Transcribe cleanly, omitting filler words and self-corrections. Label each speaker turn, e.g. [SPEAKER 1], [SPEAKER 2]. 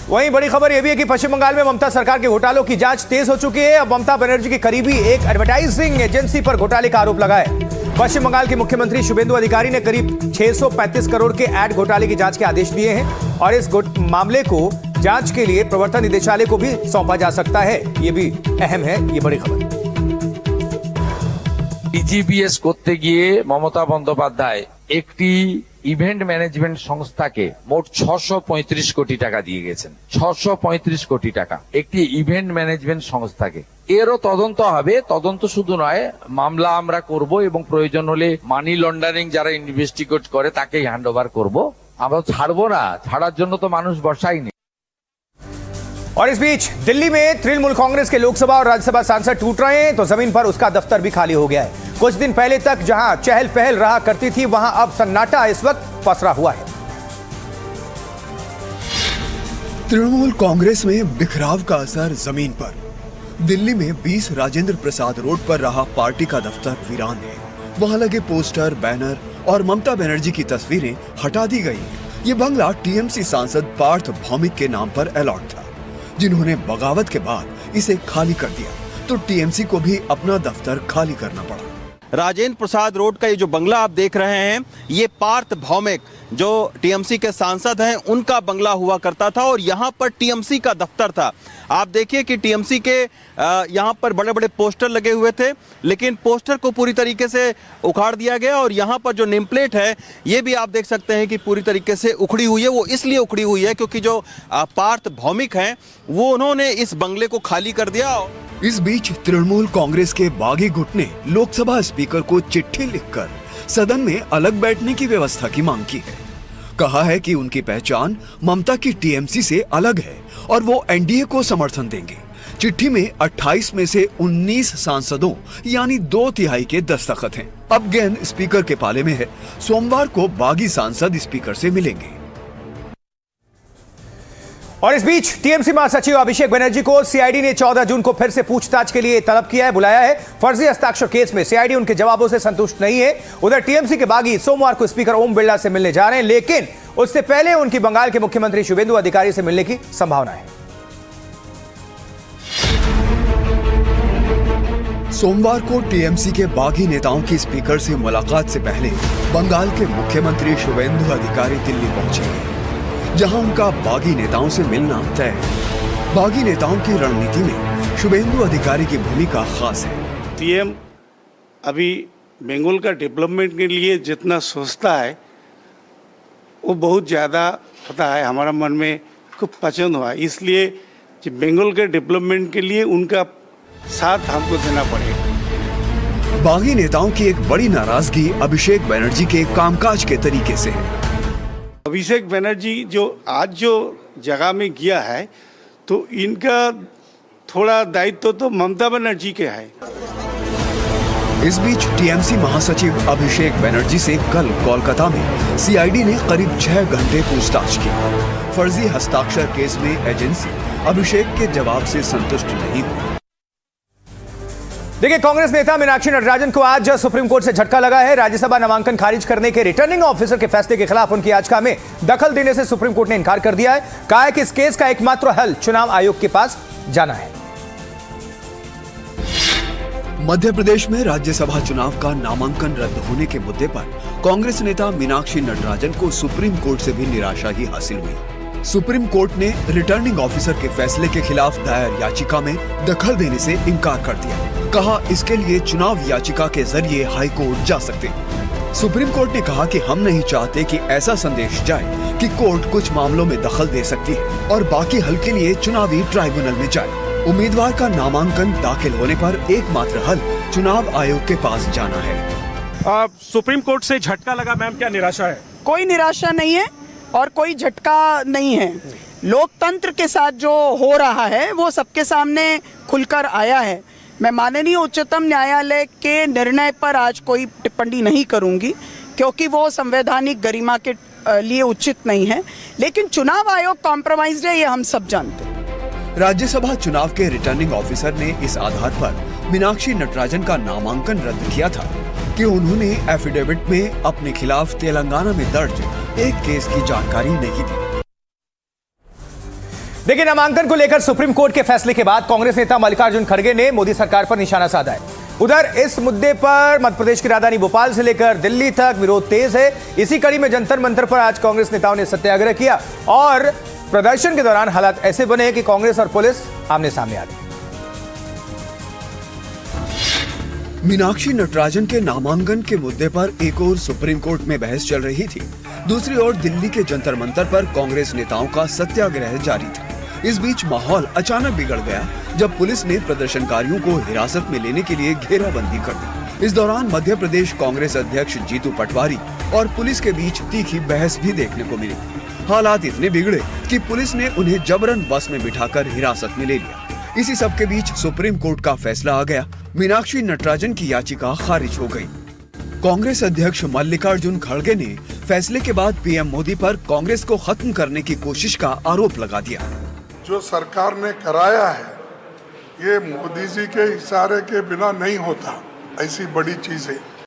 [SPEAKER 1] वहीं बड़ी खबर यह भी है कि पश्चिम बंगाल में ममता सरकार के घोटालों की जांच तेज हो चुकी है। अब ममता बनर्जी के करीबी एक एडवर्टाइजिंग एजेंसी पर घोटाले का आरोप लगा है। पश्चिम बंगाल के मुख्यमंत्री शुभेंदु अधिकारी ने करीब 635 करोड़ के एड घोटाले की जांच के आदेश दिए हैं और इस मामले को जांच के लिए प्रवर्तन निदेशालय को भी सौंपा जा सकता है। यह भी अहम है, ये बड़ी खबर।
[SPEAKER 2] টিজিবিএস করতে গিয়ে মমতা বন্দ্যোপাধ্যায় একটি ইভেন্ট ম্যানেজমেন্ট সংস্থাকে মোট 635 কোটি টাকা দিয়ে গেছেন। 635 কোটি টাকা একটি ইভেন্ট ম্যানেজমেন্ট সংস্থাকে। এরও তদন্ত হবে। তদন্ত শুধু নয়, মামলা আমরা করব এবং প্রয়োজন হলে মানি লন্ডারিং যারা ইনভেস্টিগেট করে তাকেই হ্যান্ডওভার করব। আমরা ছাড়বো না, ছাড়ার জন্য তো মানুষ বসায়নি।
[SPEAKER 1] और इस बीच दिल्ली में तृणमूल कांग्रेस के लोकसभा और राज्यसभा सांसद टूट रहे हैं तो जमीन पर उसका दफ्तर भी खाली हो गया है। कुछ दिन पहले तक जहां चहल पहल रहा करती थी वहां अब सन्नाटा इस वक्त पसरा हुआ है।
[SPEAKER 3] तृणमूल कांग्रेस में बिखराव का असर जमीन पर। दिल्ली में 20 राजेंद्र प्रसाद रोड पर रहा पार्टी का दफ्तर वीरान है। वहां लगे पोस्टर, बैनर और ममता बनर्जी की तस्वीरें हटा दी गई। ये बंगला टीएमसी सांसद पार्थ भौमिक के नाम पर अलॉट था, जिन्होंने बगावत के बाद इसे खाली कर दिया तो टीएमसी को भी अपना दफ्तर खाली करना पड़ा।
[SPEAKER 4] राजेंद्र प्रसाद रोड का ये जो बंगला आप देख रहे हैं, ये पार्थ भौमिक जो टीएमसी के सांसद हैं उनका बंगला हुआ करता था और यहाँ पर टीएमसी का दफ्तर था। आप देखिए कि टीएमसी के यहाँ पर बड़े बड़े पोस्टर लगे हुए थे, लेकिन पोस्टर को पूरी तरीके से उखाड़ दिया गया और यहाँ पर जो नेम प्लेट है ये भी आप देख सकते हैं कि पूरी तरीके से उखड़ी हुई है। वो इसलिए उखड़ी हुई है क्योंकि जो पार्थ भौमिक हैं वो उन्होंने इस बंगले को खाली कर दिया।
[SPEAKER 3] इस बीच तृणमूल कांग्रेस के बागी गुट ने लोकसभा स्पीकर को चिट्ठी लिखकर सदन में अलग बैठने की व्यवस्था की मांग की है। कहा है कि उनकी पहचान ममता की टीएमसी से अलग है और वो एनडीए को समर्थन देंगे। चिट्ठी में 28 में से 19 सांसदों यानी 2/3 के दस्तखत हैं। अब गेंद स्पीकर के पाले में है। सोमवार को बागी सांसद स्पीकर से मिलेंगे।
[SPEAKER 1] और इस बीच टीएमसी महासचिव अभिषेक बनर्जी को सीआईडी ने 14 जून को फिर से पूछताछ के लिए तलब किया है, बुलाया है। फर्जी हस्ताक्षर केस में सीआईडी उनके जवाबों से संतुष्ट नहीं है। उधर टीएमसी के बागी सोमवार को स्पीकर ओम बिरला से मिलने जा रहे हैं, लेकिन उससे पहले उनकी बंगाल के मुख्यमंत्री शुभेंदु अधिकारी से मिलने की संभावना है।
[SPEAKER 3] सोमवार को टीएमसी के बागी नेताओं की स्पीकर से मुलाकात से पहले बंगाल के मुख्यमंत्री शुभेंदु अधिकारी दिल्ली पहुंचेंगे, जहां उनका बागी नेताओं से मिलना तय है। बागी नेताओं की रणनीति में शुभेंदु अधिकारी की भूमिका खास है।
[SPEAKER 5] पीएम अभी बंगाल का डेवलपमेंट के लिए जितना सोचता है वो बहुत ज़्यादा पता है, हमारा मन में खूब पसंद हुआ, इसलिए बंगाल के डेवलपमेंट के लिए उनका साथ हमको देना पड़ेगा।
[SPEAKER 3] बागी नेताओं की एक बड़ी नाराजगी अभिषेक बनर्जी के कामकाज के तरीके से है।
[SPEAKER 5] अभिषेक बनर्जी जो आज जो जगह में गया है तो इनका थोड़ा दायित्व तो ममता बनर्जी के है।
[SPEAKER 3] इस बीच टीएमसी महासचिव अभिषेक बनर्जी से कल कोलकाता में सीआईडी ने करीब 6 घंटे पूछताछ की। फर्जी हस्ताक्षर केस में एजेंसी अभिषेक के जवाब से संतुष्ट नहीं हुई।
[SPEAKER 1] देखिए, कांग्रेस नेता मीनाक्षी नटराजन को आज सुप्रीम कोर्ट से झटका लगा है। राज्यसभा नामांकन खारिज करने के रिटर्निंग ऑफिसर के फैसले के खिलाफ उनकी याचिका में दखल देने से सुप्रीम कोर्ट ने इनकार कर दिया है। कहा है कि इस केस का एकमात्र हल चुनाव आयोग के पास जाना है।
[SPEAKER 3] मध्य प्रदेश में राज्यसभा चुनाव का नामांकन रद्द होने के मुद्दे पर कांग्रेस नेता मीनाक्षी नटराजन को सुप्रीम कोर्ट से भी निराशा ही हासिल हुई। सुप्रीम कोर्ट ने रिटर्निंग ऑफिसर के फैसले के खिलाफ दायर याचिका में दखल देने से इनकार कर दिया। कहा इसके लिए चुनाव याचिका के जरिए हाई कोर्ट जा सकते हैं। सुप्रीम कोर्ट ने कहा कि हम नहीं चाहते कि ऐसा संदेश जाए कि कोर्ट कुछ मामलों में दखल दे सकती है और बाकी हल के लिए चुनावी ट्राइब्यूनल में जाए। उम्मीदवार का नामांकन दाखिल होने पर एकमात्र हल चुनाव आयोग के पास जाना है।
[SPEAKER 6] सुप्रीम कोर्ट से झटका लगा, मैम क्या निराशा है?
[SPEAKER 7] कोई निराशा नहीं है और कोई झटका नहीं है। लोकतंत्र के साथ जो हो रहा है वो सबके सामने खुलकर आया है। मैं माननीय उच्चतम न्यायालय के निर्णय पर आज कोई टिप्पणी नहीं करूंगी क्योंकि वो संवैधानिक गरिमा के लिए उचित नहीं है, लेकिन चुनाव आयोग कॉम्प्रोमाइज्ड है, ये हम सब जानते हैं।
[SPEAKER 3] राज्यसभा चुनाव के रिटर्निंग ऑफिसर ने इस आधार पर मीनाक्षी नटराजन का नामांकन रद्द किया था कि उन्होंने एफिडेविट में अपने खिलाफ तेलंगाना में दर्ज एक केस की जानकारी नहीं दी।
[SPEAKER 1] देखिए, नामांकन को लेकर सुप्रीम कोर्ट के फैसले के बाद कांग्रेस नेता मल्लिकार्जुन खड़गे ने मोदी सरकार पर निशाना साधा है। उधर इस मुद्दे पर मध्य प्रदेश की राजधानी भोपाल से लेकर दिल्ली तक विरोध तेज है। इसी कड़ी में जंतर मंतर पर आज कांग्रेस नेताओं ने सत्याग्रह किया और प्रदर्शन के दौरान हालात ऐसे बने कि कांग्रेस और पुलिस आमने सामने आ गई।
[SPEAKER 3] मीनाक्षी नटराजन के नामांकन के मुद्दे पर एक ओर सुप्रीम कोर्ट में बहस चल रही थी, दूसरी ओर दिल्ली के जंतर मंतर पर कांग्रेस नेताओं का सत्याग्रह जारी था। इस बीच माहौल अचानक बिगड़ गया जब पुलिस ने प्रदर्शनकारियों को हिरासत में लेने के लिए घेराबंदी कर दी। इस दौरान मध्य प्रदेश कांग्रेस अध्यक्ष जीतू पटवारी और पुलिस के बीच तीखी बहस भी देखने को मिली। हालात इतने बिगड़े कि पुलिस ने उन्हें जबरन बस में बिठाकर हिरासत में ले लिया। इसी सब के बीच सुप्रीम कोर्ट का फैसला आ गया। मीनाक्षी नटराजन की याचिका खारिज हो गई। कांग्रेस अध्यक्ष मल्लिकार्जुन खड़गे ने फैसले के बाद पीएम मोदी पर कांग्रेस को खत्म करने की कोशिश का आरोप लगा दिया।
[SPEAKER 8] जो सरकार ने कराया है ये मोदी जी के इशारे के बिना नहीं होता, ऐसी बड़ी चीज है।